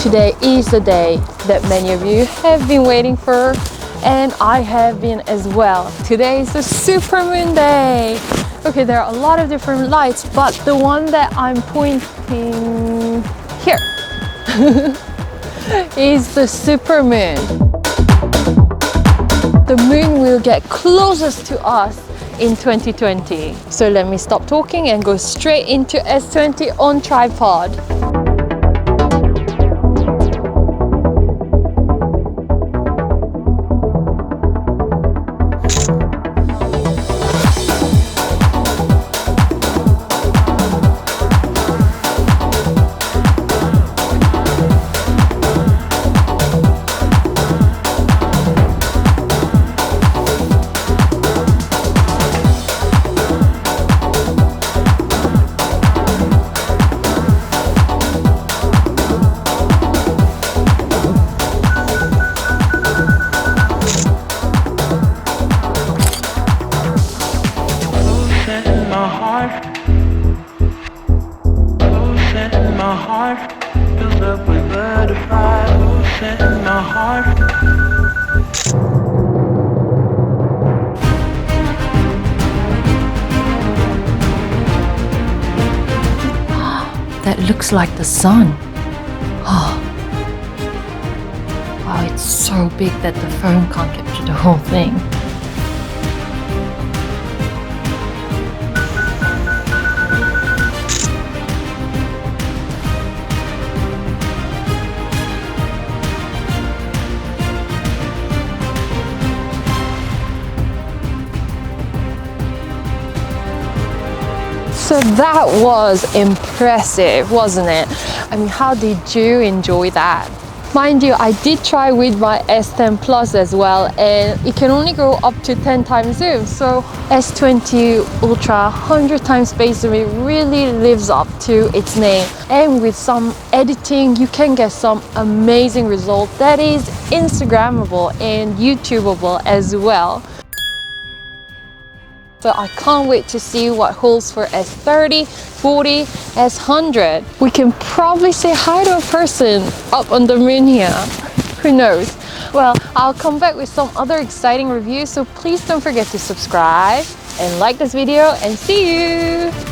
today is the day that many of you have been waiting for, and I have been as well. Today is the supermoon day. Okay, there are a lot of different lights, but the one that I'm pointing here is the supermoon. The moon will get closest to us in 2020. So let me stop talking and go straight into S20 on tripod. That looks like the sun. Oh. Wow, it's so big that the phone can't capture the whole thing. So that was impressive, wasn't it? I mean, how did you enjoy that? Mind you, I did try with my S10 Plus as well, and it can only go up to 10 times zoom. So S20 Ultra 100 times space zoom, it really lives up to its name. And with some editing, you can get some amazing result that is Instagrammable and YouTubeable as well. So I can't wait to see what holds for S30, 40, S100. We can probably say hi to a person up on the moon here. Who knows? Well, I'll come back with some other exciting reviews, so please don't forget to subscribe and like this video, and see you!